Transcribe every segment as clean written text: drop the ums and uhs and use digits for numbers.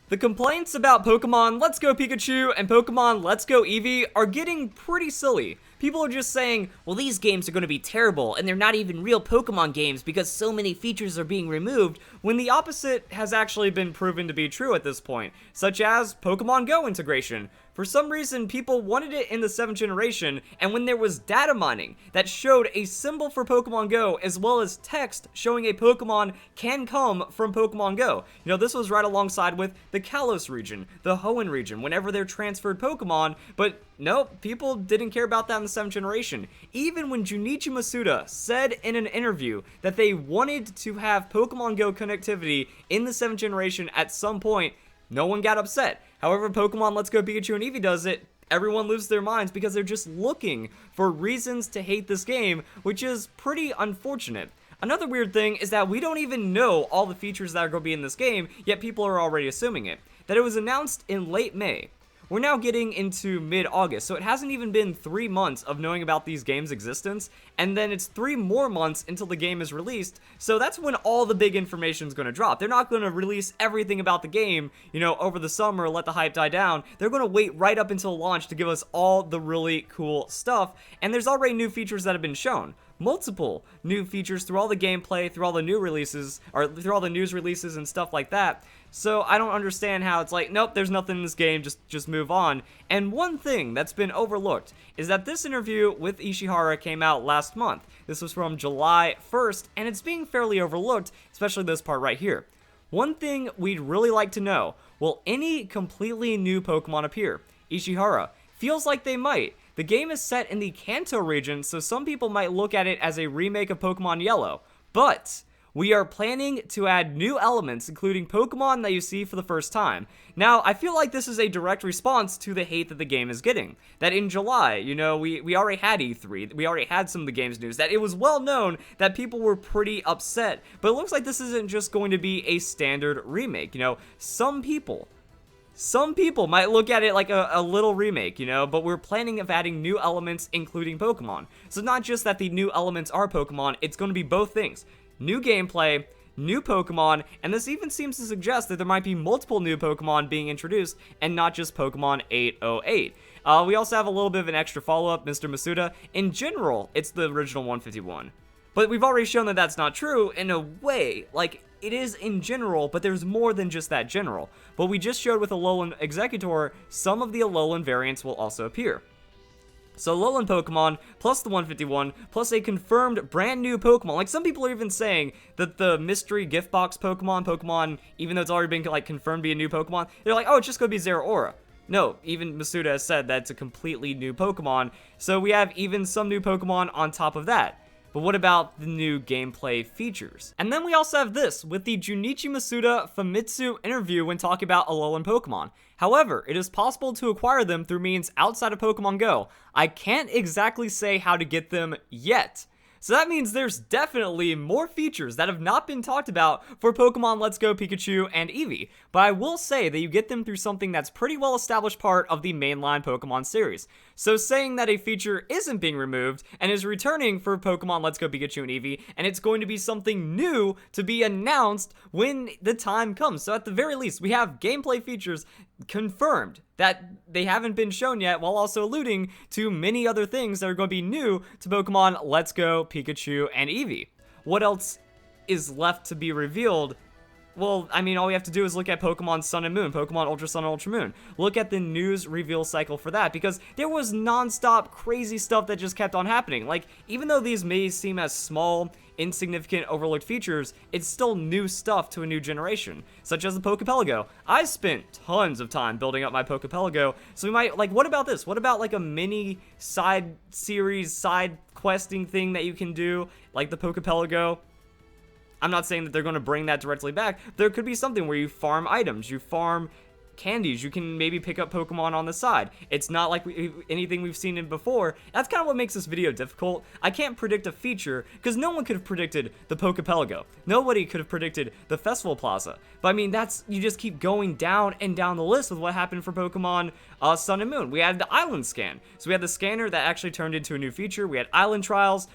The complaints about Pokemon Let's Go Pikachu and Pokemon Let's Go Eevee are getting pretty silly. People are just saying, well, these games are going to be terrible, and they're not even real Pokemon games because so many features are being removed, when the opposite has actually been proven to be true at this point, such as Pokemon Go integration. For some reason, people wanted it in the 7th generation, and when there was data mining that showed a symbol for Pokemon Go as well as text showing a Pokemon can come from Pokemon Go. You know, this was right alongside with the Kalos region, the Hoenn region, whenever they're transferred Pokemon, but nope, people didn't care about that in the 7th generation. Even when Junichi Masuda said in an interview that they wanted to have Pokemon Go connectivity in the 7th generation at some point, no one got upset. However, Pokemon Let's Go Pikachu and Eevee does it, everyone loses their minds because they're just looking for reasons to hate this game, which is pretty unfortunate. Another weird thing is that we don't even know all the features that are going to be in this game, yet people are already assuming it. That it was announced in late May. We're now getting into mid-August, so it hasn't even been 3 months of knowing about these games' existence, and then it's 3 more months until the game is released, so that's when all the big information is going to drop. They're not going to release everything about the game, you know, over the summer, let the hype die down. They're going to wait right up until launch to give us all the really cool stuff, and there's already new features that have been shown. Multiple new features through all the gameplay, through all the new releases, or through all the news releases and stuff like that. So I don't understand how it's like, nope, there's nothing in this game, just move on. And one thing that's been overlooked is that this interview with Ishihara came out last month. This was from July 1st, and it's being fairly overlooked, especially this part right here. One thing we'd really like to know, will any completely new Pokemon appear? Ishihara, feels like they might. The game is set in the Kanto region, so some people might look at it as a remake of Pokemon Yellow. But we are planning to add new elements, including Pokemon that you see for the first time. Now, I feel like this is a direct response to the hate that the game is getting. That in July, you know, we already had E3, we already had some of the game's news, that it was well known that people were pretty upset. But it looks like this isn't just going to be a standard remake, you know. Some people might look at it like a little remake, you know, but we're planning of adding new elements, including Pokemon. So not just that the new elements are Pokemon, it's going to be both things. New gameplay, new Pokemon, and this even seems to suggest that there might be multiple new Pokemon being introduced, and not just Pokemon 808. We also have a little bit of an extra follow-up, Mr. Masuda. In general, it's the original 151. But we've already shown that that's not true in a way, like, it is in general, but there's more than just that general. But we just showed with Alolan Executor, some of the Alolan variants will also appear. So Alolan Pokemon, plus the 151, plus a confirmed brand new Pokemon. Like, some people are even saying that the mystery gift box Pokemon, even though it's already been, like, confirmed to be a new Pokemon, they're like, oh, it's just gonna be Zeraora. No, even Masuda has said that it's a completely new Pokemon, so we have even some new Pokemon on top of that. But what about the new gameplay features? And then we also have this, with the Junichi Masuda Famitsu interview when talking about Alolan Pokemon. However, it is possible to acquire them through means outside of Pokemon Go. I can't exactly say how to get them yet. So that means there's definitely more features that have not been talked about for Pokemon Let's Go Pikachu and Eevee, but I will say that you get them through something that's pretty well established part of the mainline Pokemon series. So saying that a feature isn't being removed and is returning for Pokemon Let's Go Pikachu and Eevee, and it's going to be something new to be announced when the time comes. So at the very least, we have gameplay features confirmed that they haven't been shown yet, while also alluding to many other things that are going to be new to Pokemon Let's Go Pikachu and Eevee. What else is left to be revealed? Well, I mean, all we have to do is look at Pokemon Sun and Moon, Pokemon Ultra Sun and Ultra Moon. Look at the news reveal cycle for that, because there was non-stop crazy stuff that just kept on happening. Like, even though these may seem as small, insignificant, overlooked features, it's still new stuff to a new generation, such as the Pokepelago. I spent tons of time building up my Pokepelago, so we might, like, what about this? What about, like, a mini side series, side questing thing that you can do, like the Pokepelago? I'm not saying that they're going to bring that directly back. There could be something where you farm items, you farm candies, you can maybe pick up Pokemon on the side. It's not like anything we've seen in before. That's kind of what makes this video difficult. I can't predict a feature, because no one could have predicted the Pokepelago. Nobody could have predicted the Festival Plaza. But I mean, you just keep going down and down the list with what happened for Pokemon Sun and Moon. We had the Island Scan. So we had the scanner that actually turned into a new feature. We had Island Trials.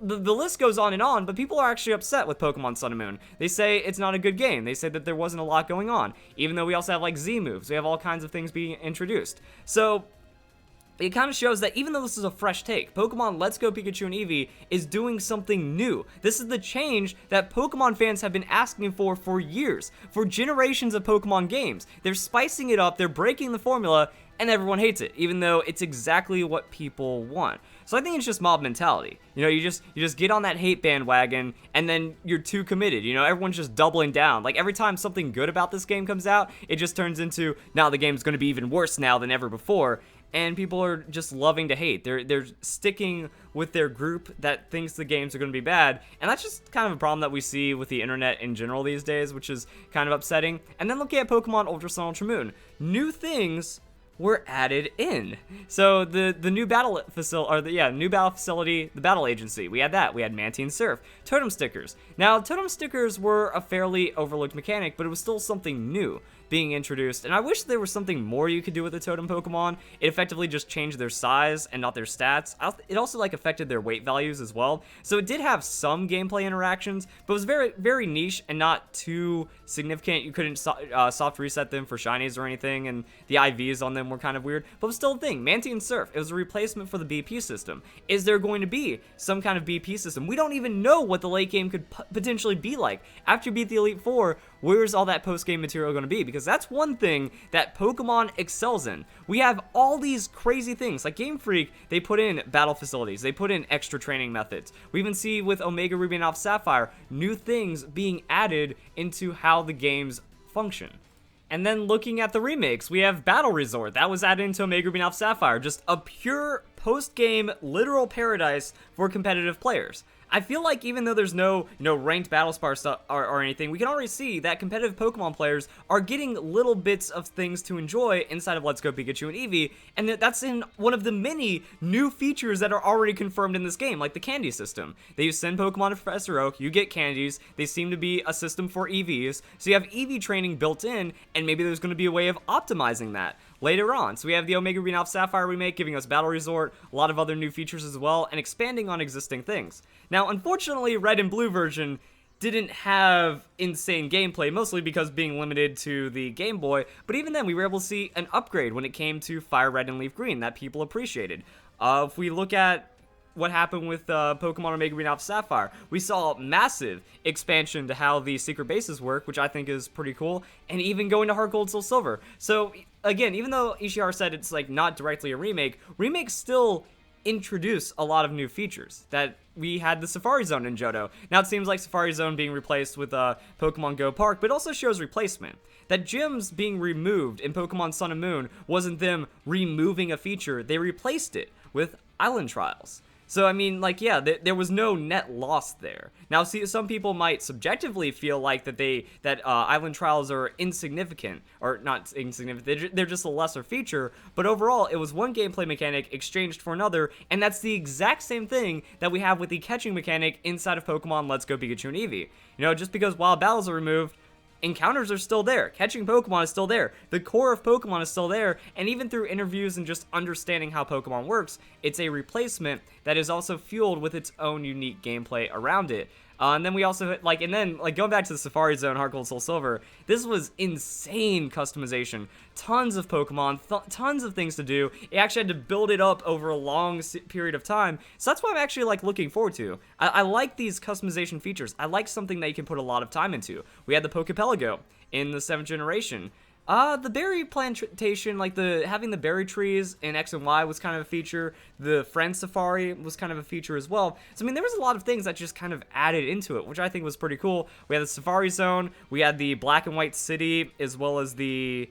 the list goes on, but people are actually upset with Pokemon Sun and Moon. They say it's not a good game. They say that there wasn't a lot going on, even though we also have like Z moves. We have all kinds of things being introduced. So it kind of shows that even though this is a fresh take, Pokemon Let's Go Pikachu and Eevee is doing something new. This is the change that Pokemon fans have been asking for years, for generations of Pokemon games. They're spicing it up, they're breaking the formula, and everyone hates it, even though it's exactly what people want. So I think it's just mob mentality. You know, you just get on that hate bandwagon, and then you're too committed. You know, everyone's just doubling down. Like, every time something good about this game comes out, it just turns into, now the game's going to be even worse now than ever before. And people are just loving to hate. They're sticking with their group that thinks the games are going to be bad, and that's just kind of a problem that we see with the internet in general these days, which is kind of upsetting. And then looking at Pokemon Ultra Sun, Ultra Moon, new things were added in. So the new battle facility, or the new battle facility, the battle agency, we had that. We had Mantine Surf, totem stickers. Now, totem stickers were a fairly overlooked mechanic, but it was still something new being introduced, and I wish there was something more you could do with the totem Pokemon. It effectively just changed their size and not their stats. It also like affected their weight values as well, so it did have some gameplay interactions, but it was very, very niche and not too significant. You couldn't soft reset them for shinies or anything, and the IVs on them were kind of weird, but it was still a thing. Mantine Surf, it was a replacement for the BP system. Is there going to be some kind of BP system? We don't even know what the late game could potentially be like. After you beat the Elite Four, where's all that post-game material going to be? Because that's one thing that Pokemon excels in. We have all these crazy things. Like Game Freak, they put in battle facilities. They put in extra training methods. We even see with Omega Ruby and Alpha Sapphire, new things being added into how the games function. And then looking at the remakes, we have Battle Resort. That was added into Omega Ruby and Alpha Sapphire. Just a pure post-game literal paradise for competitive players. I feel like even though there's no, ranked battle spar stuff or anything, we can already see that competitive Pokemon players are getting little bits of things to enjoy inside of Let's Go Pikachu and Eevee, and that's in one of the many new features that are already confirmed in this game, like the candy system. They send Pokemon to Professor Oak, you get candies, they seem to be a system for EVs, so you have EV training built in, and maybe there's going to be a way of optimizing that later on. So we have the Omega Ruby and Alpha Sapphire remake giving us Battle Resort, a lot of other new features as well, and expanding on existing things. Now, unfortunately, Red and Blue version didn't have insane gameplay, mostly because being limited to the Game Boy, but even then, we were able to see an upgrade when it came to Fire Red and Leaf Green that people appreciated. If we look at what happened with Pokemon Omega Ruby and Alpha Sapphire, we saw massive expansion to how the secret bases work, which I think is pretty cool, and even going to Heart Gold, Soul Silver. So, again, even though Ishihara said it's like not directly a remake, remakes still introduce a lot of new features. That we had the Safari Zone in Johto. Now it seems like Safari Zone being replaced with Pokemon Go Park, but it also shows replacement. That gyms being removed in Pokemon Sun and Moon wasn't them removing a feature, they replaced it with Island Trials. So, I mean, like, yeah, there was no net loss there. Now, see, some people might subjectively feel like that Island Trials are insignificant, or not insignificant, they're just a lesser feature, but overall, it was one gameplay mechanic exchanged for another, and that's the exact same thing that we have with the catching mechanic inside of Pokemon Let's Go Pikachu and Eevee. You know, just because wild battles are removed, encounters are still there. Catching Pokemon is still there. The core of Pokemon is still there. And even through interviews and just understanding how Pokemon works, it's a replacement that is also fueled with its own unique gameplay around it. And then we also, going back to the Safari Zone, Heart Gold, Soul Silver, this was insane customization. Tons of Pokemon, tons of things to do. You actually had to build it up over a long period of time. So that's what I'm actually, looking forward to. I like these customization features. I like something that you can put a lot of time into. We had the Pokepelago in the 7th generation. The berry plantation, having the berry trees in X and Y was kind of a feature. The Friend Safari was kind of a feature as well. So, I mean, there was a lot of things that just kind of added into it, which I think was pretty cool. We had the Safari Zone, we had the Black and White City, as well as the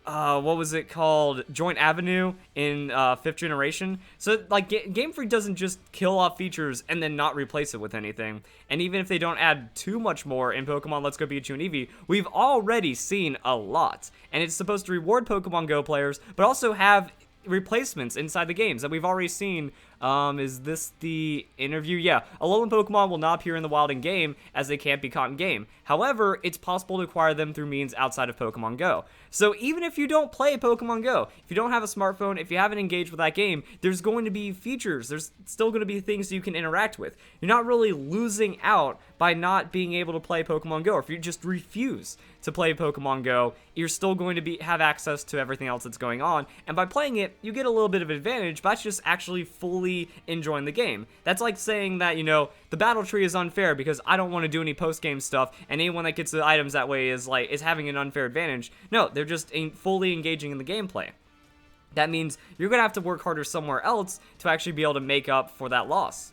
what was it called? Joint Avenue in 5th generation. So, Game Freak doesn't just kill off features and then not replace it with anything. And even if they don't add too much more in Pokemon Let's Go Pikachu and Eevee, we've already seen a lot. And it's supposed to reward Pokemon Go players, but also have replacements inside the games that we've already seen Is this the interview? Yeah, Alolan Pokemon will not appear in the wild in game as they can't be caught in game. However, it's possible to acquire them through means outside of Pokemon Go. So even if you don't play Pokemon Go, if you don't have a smartphone, if you haven't engaged with that game, there's going to be features, there's still going to be things you can interact with. You're not really losing out by not being able to play Pokemon Go. Or if you just refuse to play Pokemon Go, you're still going to have access to everything else that's going on, and by playing it, you get a little bit of advantage, but that's just actually fully enjoying the game. That's like saying that, the battle tree is unfair because I don't want to do any post-game stuff, and anyone that gets the items that way is having an unfair advantage. No, they're just fully engaging in the gameplay. That means you're going to have to work harder somewhere else to actually be able to make up for that loss.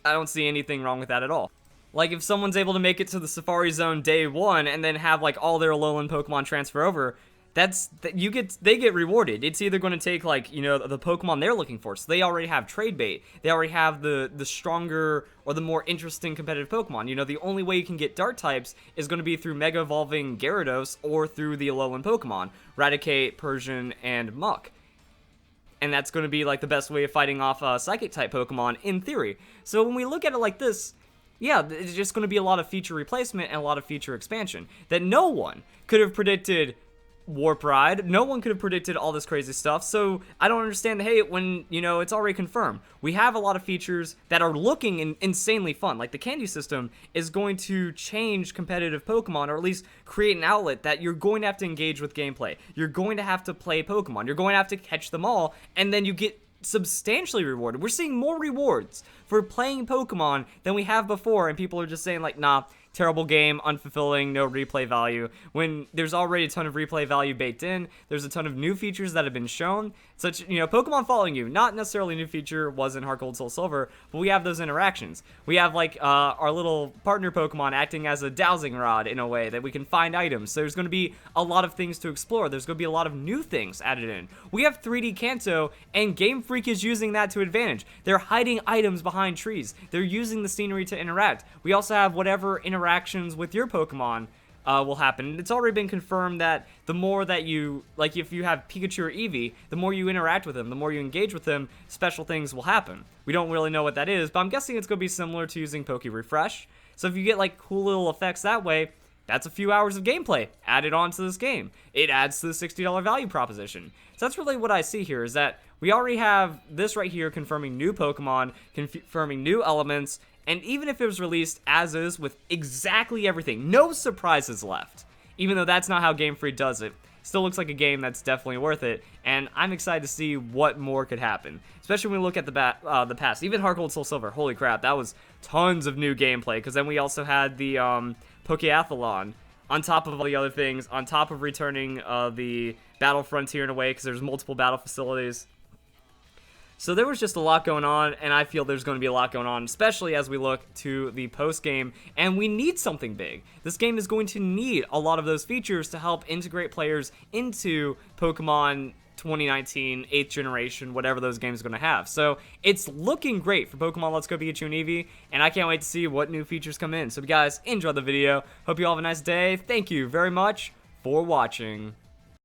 I don't see anything wrong with that at all. Like, if someone's able to make it to the Safari Zone day 1 and then have, all their Alolan Pokemon transfer over, they get rewarded. It's either going to take, the Pokemon they're looking for. So they already have Trade Bait. They already have the stronger or the more interesting competitive Pokemon. The only way you can get Dark types is going to be through Mega Evolving Gyarados or through the Alolan Pokemon, Raticate, Persian, and Muck. And that's going to be, the best way of fighting off Psychic-type Pokemon, in theory. So when we look at it like this, yeah, it's just going to be a lot of feature replacement and a lot of feature expansion that no one could have predicted. Warp Ride, no one could have predicted all this crazy stuff, so I don't understand the hate when, it's already confirmed. We have a lot of features that are looking insanely fun. Like, the candy system is going to change competitive Pokemon, or at least create an outlet that you're going to have to engage with gameplay. You're going to have to play Pokemon. You're going to have to catch them all, and then you get substantially rewarded. We're seeing more rewards for playing Pokemon than we have before, and people are just saying, nah, terrible game, unfulfilling, no replay value, when there's already a ton of replay value baked in. There's a ton of new features that have been shown, such, Pokemon following you, not necessarily a new feature, was in Heart Gold, Soul Silver, but we have those interactions. We have, our little partner Pokemon acting as a dowsing rod in a way that we can find items. So there's going to be a lot of things to explore. There's going to be a lot of new things added in. We have 3D Kanto, and Game Freak is using that to advantage. They're hiding items behind trees. They're using the scenery to interact. We also have whatever interactions with your Pokemon will happen. It's already been confirmed that the more that you, if you have Pikachu or Eevee, the more you interact with them, the more you engage with them, special things will happen. We don't really know what that is, but I'm guessing it's going to be similar to using Poke Refresh. So if you get, cool little effects that way, that's a few hours of gameplay added onto this game. It adds to the $60 value proposition. So that's really what I see here, is that we already have this right here confirming new Pokemon, confirming new elements, and even if it was released as is with exactly everything, no surprises left, even though that's not how Game Freak does it, still looks like a game that's definitely worth it, and I'm excited to see what more could happen, especially when we look at the past. Even Heart Gold, Soul Silver, holy crap, that was tons of new gameplay, because then we also had the Pokeathlon, on top of all the other things, on top of returning the Battle Frontier in a way, because there's multiple battle facilities. So there was just a lot going on, and I feel there's going to be a lot going on, especially as we look to the post-game, and we need something big. This game is going to need a lot of those features to help integrate players into Pokemon 2019, 8th generation, whatever those games are going to have. So it's looking great for Pokemon Let's Go Pikachu and Eevee, and I can't wait to see what new features come in. So guys, enjoy the video. Hope you all have a nice day. Thank you very much for watching.